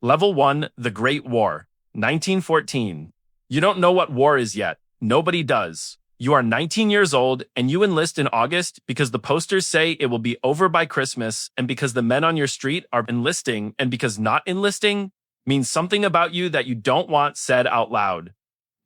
Level 1, The Great War, 1914. You don't know what war is yet. Nobody does. You are 19 years old and you enlist in August because the posters say it will be over by Christmas and because the men on your street are enlisting and because not enlisting means something about you that you don't want said out loud.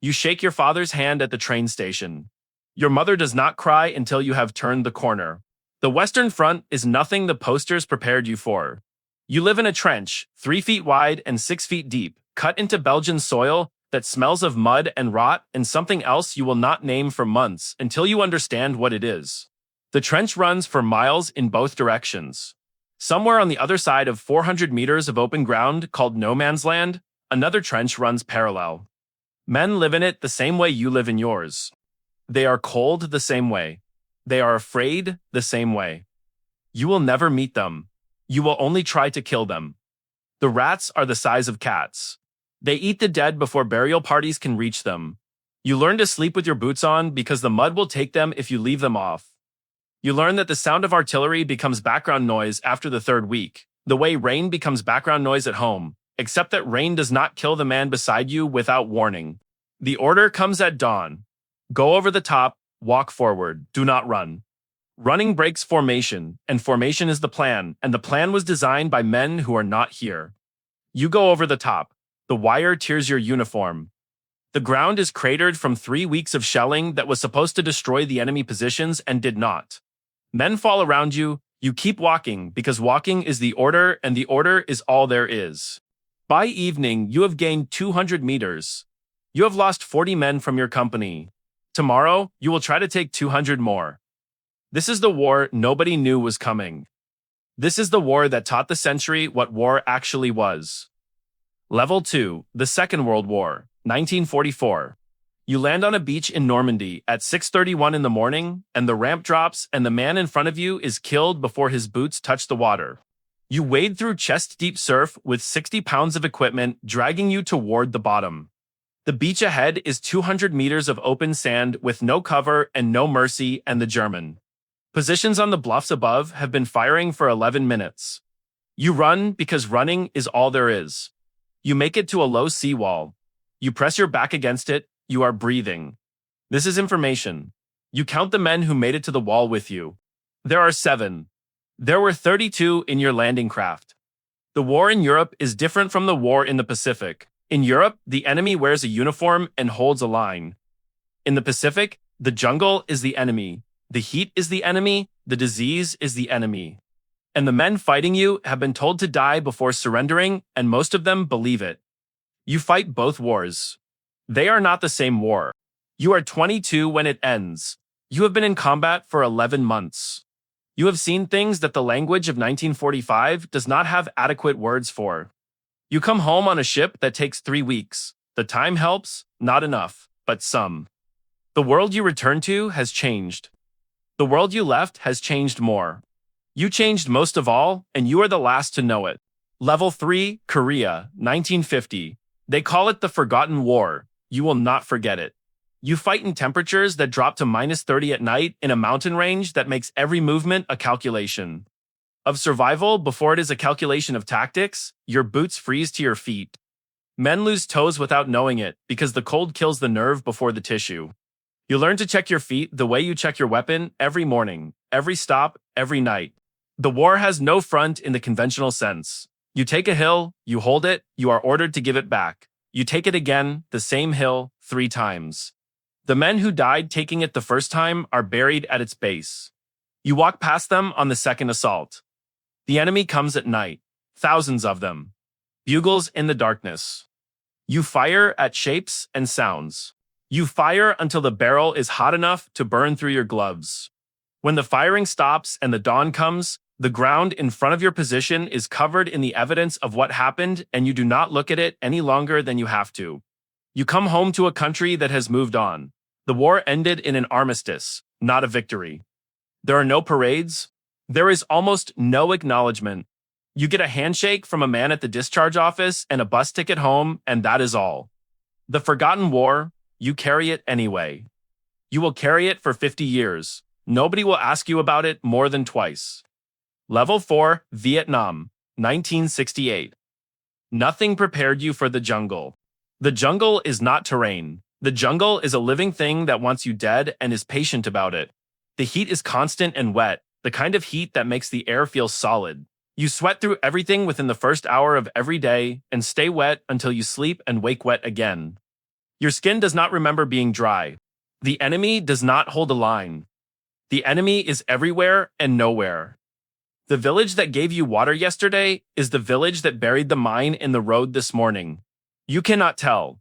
You shake your father's hand at the train station. Your mother does not cry until you have turned the corner. The Western Front is nothing the posters prepared you for. You live in a trench, 3 feet wide and 6 feet deep, cut into Belgian soil that smells of mud and rot and something else you will not name for months until you understand what it is. The trench runs for miles in both directions. Somewhere on the other side of 400 meters of open ground called no man's land, another trench runs parallel. Men live in it the same way you live in yours. They are cold the same way. They are afraid the same way. You will never meet them. You will only try to kill them. The rats are the size of cats. They eat the dead before burial parties can reach them. You learn to sleep with your boots on because the mud will take them if you leave them off. You learn that the sound of artillery becomes background noise after the 3rd week, the way rain becomes background noise at home, except that rain does not kill the man beside you without warning. The order comes at dawn. Go over the top, walk forward, do not run. Running breaks formation, and formation is the plan, and the plan was designed by men who are not here. You go over the top. The wire tears your uniform. The ground is cratered from 3 weeks of shelling that was supposed to destroy the enemy positions and did not. Men fall around you. You keep walking because walking is the order and the order is all there is. By evening, you have gained 200 meters. You have lost 40 men from your company. Tomorrow, you will try to take 200 more. This is the war nobody knew was coming. This is the war that taught the century what war actually was. Level 2, the Second World War, 1944. You land on a beach in Normandy at 6:31 in the morning, and the ramp drops and the man in front of you is killed before his boots touch the water. You wade through chest-deep surf with 60 pounds of equipment dragging you toward the bottom. The beach ahead is 200 meters of open sand with no cover and no mercy and the German positions on the bluffs above have been firing for 11 minutes. You run because running is all there is. You make it to a low seawall. You press your back against it. You are breathing. This is information. You count the men who made it to the wall with you. There are 7. There were 32 in your landing craft. The war in Europe is different from the war in the Pacific. In Europe, the enemy wears a uniform and holds a line. In the Pacific, the jungle is the enemy. The heat is the enemy. The disease is the enemy. And the men fighting you have been told to die before surrendering, and most of them believe it. You fight both wars. They are not the same war. You are 22 when it ends. You have been in combat for 11 months. You have seen things that the language of 1945 does not have adequate words for. You come home on a ship that takes 3 weeks. The time helps, not enough, but some. The world you return to has changed. The world you left has changed more. You changed most of all, and you are the last to know it. Level 3, Korea, 1950. They call it the Forgotten War. You will not forget it. You fight in temperatures that drop to -30 at night in a mountain range that makes every movement a calculation of survival before it is a calculation of tactics. Your boots freeze to your feet. Men lose toes without knowing it because the cold kills the nerve before the tissue. You learn to check your feet the way you check your weapon every morning, every stop, every night. The war has no front in the conventional sense. You take a hill, you hold it, you are ordered to give it back. You take it again, the same hill, 3 times. The men who died taking it the first time are buried at its base. You walk past them on the second assault. The enemy comes at night, thousands of them. Bugles in the darkness. You fire at shapes and sounds. You fire until the barrel is hot enough to burn through your gloves. When the firing stops and the dawn comes, the ground in front of your position is covered in the evidence of what happened, and you do not look at it any longer than you have to. You come home to a country that has moved on. The war ended in an armistice, not a victory. There are no parades. There is almost no acknowledgement. You get a handshake from a man at the discharge office and a bus ticket home, and that is all. The Forgotten War, you carry it anyway. You will carry it for 50 years. Nobody will ask you about it more than twice. Level 4, Vietnam, 1968. Nothing prepared you for the jungle. The jungle is not terrain. The jungle is a living thing that wants you dead and is patient about it. The heat is constant and wet, the kind of heat that makes the air feel solid. You sweat through everything within the first hour of every day and stay wet until you sleep and wake wet again. Your skin does not remember being dry. The enemy does not hold a line. The enemy is everywhere and nowhere. The village that gave you water yesterday is the village that buried the mine in the road this morning. You cannot tell.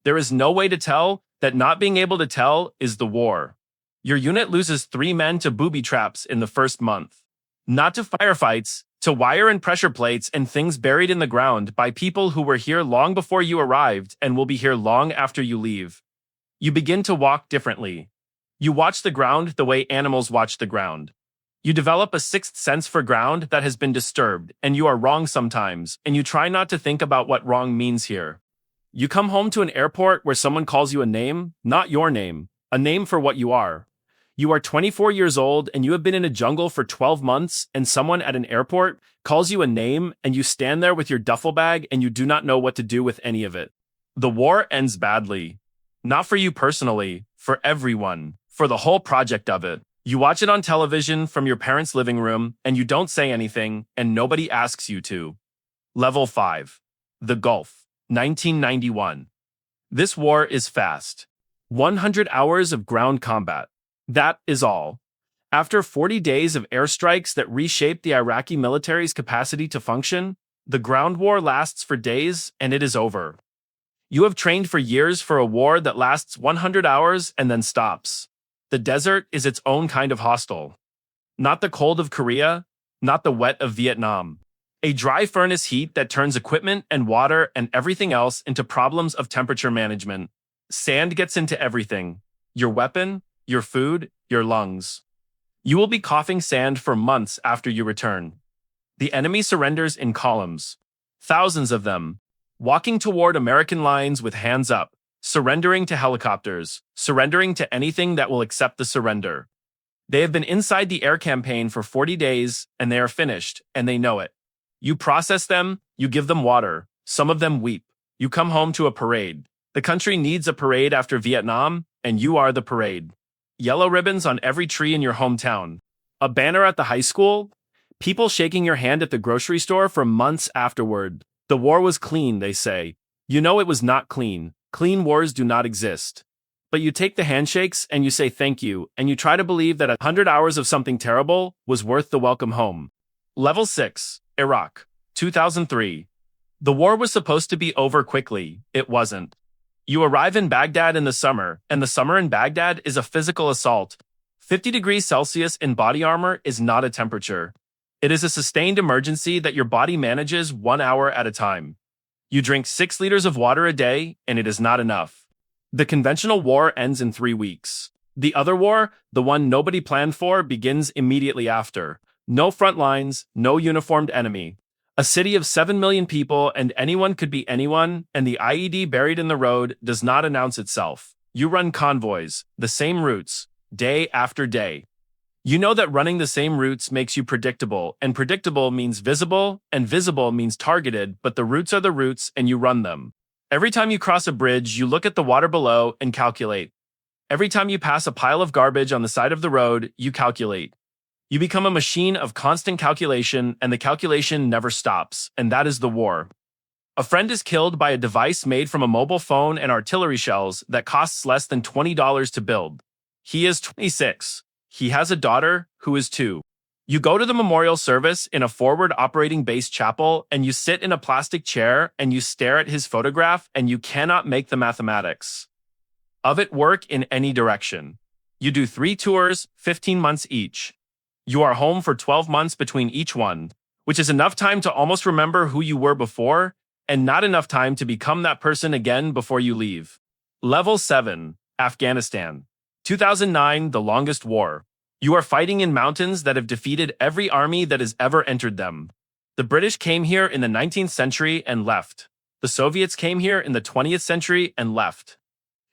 There is no way to tell that not being able to tell is the war. Your unit loses 3 men to booby traps in the first month. Not to firefights, to wire and pressure plates and things buried in the ground by people who were here long before you arrived and will be here long after you leave. You begin to walk differently. You watch the ground the way animals watch the ground. You develop a sixth sense for ground that has been disturbed, and you are wrong sometimes, and you try not to think about what wrong means here. You come home to an airport where someone calls you a name, not your name, a name for what you are. You are 24 years old and you have been in a jungle for 12 months and someone at an airport calls you a name and you stand there with your duffel bag and you do not know what to do with any of it. The war ends badly. Not for you personally, for everyone, for the whole project of it. You watch it on television from your parents' living room and you don't say anything and nobody asks you to. Level 5. The Gulf, 1991. This war is fast. 100 hours of ground combat. That is all. After 40 days of airstrikes that reshaped the Iraqi military's capacity to function, the ground war lasts for days and it is over. You have trained for years for a war that lasts 100 hours and then stops. The desert is its own kind of hostile. Not the cold of Korea, not the wet of Vietnam. A dry furnace heat that turns equipment and water and everything else into problems of temperature management. Sand gets into everything. Your weapon, your food, your lungs. You will be coughing sand for months after you return. The enemy surrenders in columns. Thousands of them. Walking toward American lines with hands up. Surrendering to helicopters, surrendering to anything that will accept the surrender. They have been inside the air campaign for 40 days, and they are finished, and they know it. You process them, you give them water, some of them weep. You come home to a parade. The country needs a parade after Vietnam, and you are the parade. Yellow ribbons on every tree in your hometown. A banner at the high school. People shaking your hand at the grocery store for months afterward. The war was clean, they say. You know it was not clean. Clean wars do not exist. But you take the handshakes and you say thank you, and you try to believe that 100 hours of something terrible was worth the welcome home. Level 6, Iraq, 2003. The war was supposed to be over quickly. It wasn't. You arrive in Baghdad in the summer, and the summer in Baghdad is a physical assault. 50 degrees Celsius in body armor is not a temperature. It is a sustained emergency that your body manages 1 hour at a time. You drink 6 liters of water a day, and it is not enough. The conventional war ends in 3 weeks. The other war, the one nobody planned for, begins immediately after. No front lines, no uniformed enemy. A city of 7 million people, and anyone could be anyone, and the IED buried in the road does not announce itself. You run convoys, the same routes, day after day. You know that running the same routes makes you predictable, and predictable means visible, and visible means targeted, but the routes are the routes, and you run them. Every time you cross a bridge, you look at the water below and calculate. Every time you pass a pile of garbage on the side of the road, you calculate. You become a machine of constant calculation, and the calculation never stops, and that is the war. A friend is killed by a device made from a mobile phone and artillery shells that costs less than $20 to build. He is 26. He has a daughter who is 2. You go to the memorial service in a forward operating base chapel and you sit in a plastic chair and you stare at his photograph and you cannot make the mathematics of it work in any direction. You do 3 tours, 15 months each. You are home for 12 months between each one, which is enough time to almost remember who you were before and not enough time to become that person again before you leave. Level 7, Afghanistan. 2009, the longest war. You are fighting in mountains that have defeated every army that has ever entered them. The British came here in the 19th century and left. The Soviets came here in the 20th century and left.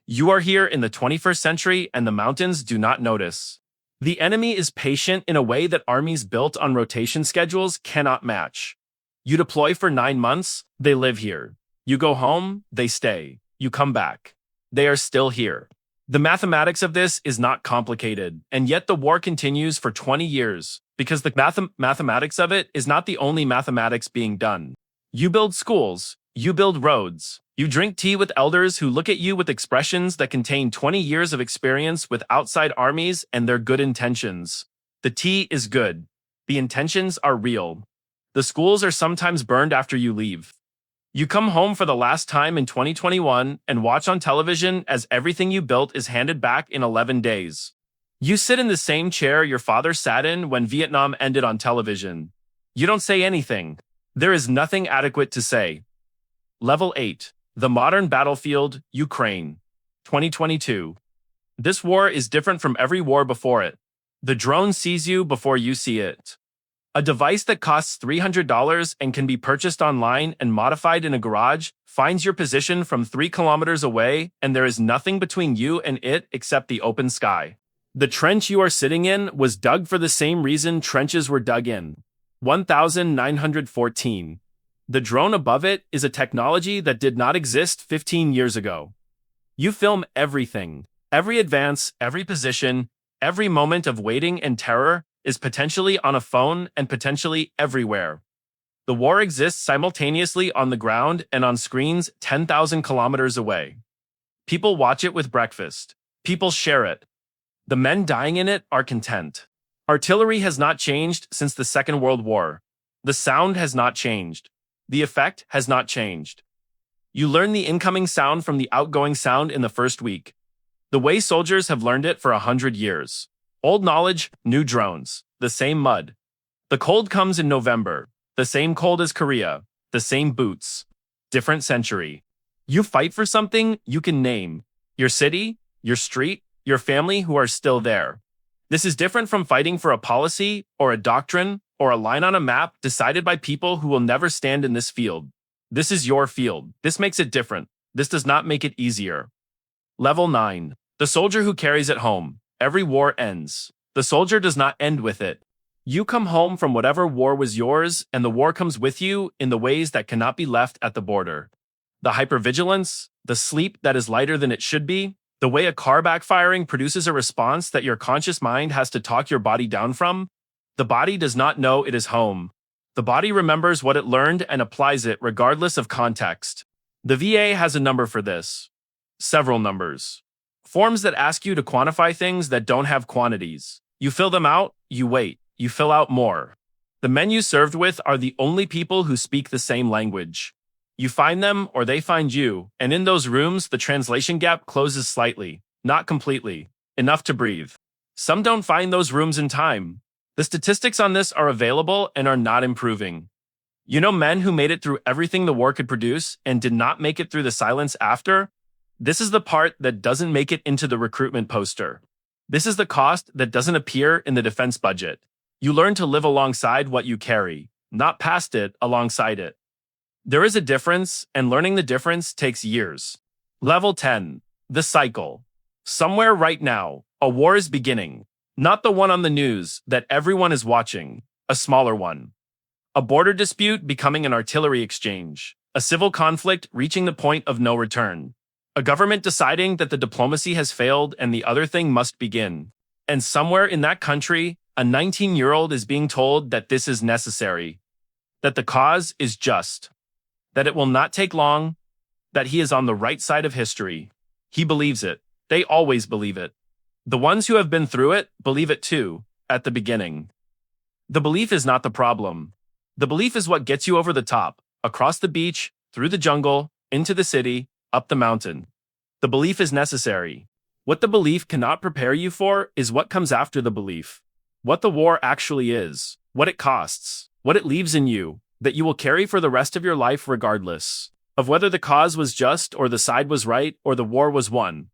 You are here in the 21st century and the mountains do not notice. The enemy is patient in a way that armies built on rotation schedules cannot match. You deploy for 9 months, they live here. You go home, they stay. You come back. They are still here. The mathematics of this is not complicated, and yet the war continues for 20 years, because the mathematics of it is not the only mathematics being done. You build schools, you build roads, you drink tea with elders who look at you with expressions that contain 20 years of experience with outside armies and their good intentions. The tea is good. The intentions are real. The schools are sometimes burned after you leave. You come home for the last time in 2021 and watch on television as everything you built is handed back in 11 days. You sit in the same chair your father sat in when Vietnam ended on television. You don't say anything. There is nothing adequate to say. Level 8. The Modern Battlefield, Ukraine. 2022. This war is different from every war before it. The drone sees you before you see it. A device that costs $300 and can be purchased online and modified in a garage finds your position from 3 kilometers away, and there is nothing between you and it except the open sky. The trench you are sitting in was dug for the same reason trenches were dug in. 1914. The drone above it is a technology that did not exist 15 years ago. You film everything. Every advance, every position, every moment of waiting and terror is potentially on a phone and potentially everywhere. The war exists simultaneously on the ground and on screens 10,000 kilometers away. People watch it with breakfast. People share it. The men dying in it are content. Artillery has not changed since the Second World War. The sound has not changed. The effect has not changed. You learn the incoming sound from the outgoing sound in the first week. The way soldiers have learned it for 100 years. Old knowledge, new drones, the same mud. The cold comes in November, the same cold as Korea, the same boots, different century. You fight for something you can name, your city, your street, your family who are still there. This is different from fighting for a policy or a doctrine or a line on a map decided by people who will never stand in this field. This is your field. This makes it different. This does not make it easier. Level 9. The soldier who carries it home. Every war ends. The soldier does not end with it. You come home from whatever war was yours, and the war comes with you in the ways that cannot be left at the border. The hypervigilance, the sleep that is lighter than it should be, the way a car backfiring produces a response that your conscious mind has to talk your body down from. The body does not know it is home. The body remembers what it learned and applies it regardless of context. The VA has a number for this. Several numbers. Forms that ask you to quantify things that don't have quantities. You fill them out, you wait, you fill out more. The men you served with are the only people who speak the same language. You find them or they find you, and in those rooms the translation gap closes slightly, not completely, enough to breathe. Some don't find those rooms in time. The statistics on this are available and are not improving. You know men who made it through everything the war could produce and did not make it through the silence after? This is the part that doesn't make it into the recruitment poster. This is the cost that doesn't appear in the defense budget. You learn to live alongside what you carry, not past it, alongside it. There is a difference, and learning the difference takes years. Level 10. The cycle. Somewhere right now, a war is beginning. Not the one on the news that everyone is watching, a smaller one. A border dispute becoming an artillery exchange. A civil conflict reaching the point of no return. A government deciding that the diplomacy has failed and the other thing must begin. And somewhere in that country, a 19-year-old is being told that this is necessary, that the cause is just, that it will not take long, that he is on the right side of history. He believes it. They always believe it. The ones who have been through it believe it too, at the beginning. The belief is not the problem. The belief is what gets you over the top, across the beach, through the jungle, into the city, up the mountain. The belief is necessary. What the belief cannot prepare you for is what comes after the belief. What the war actually is, what it costs, what it leaves in you, that you will carry for the rest of your life regardless of whether the cause was just or the side was right or the war was won.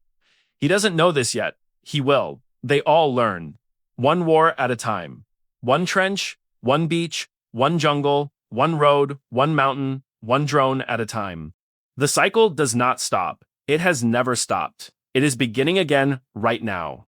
He doesn't know this yet. He will. They all learn. One war at a time. One trench, one beach, one jungle, one road, one mountain, one drone at a time. The cycle does not stop. It has never stopped. It is beginning again right now.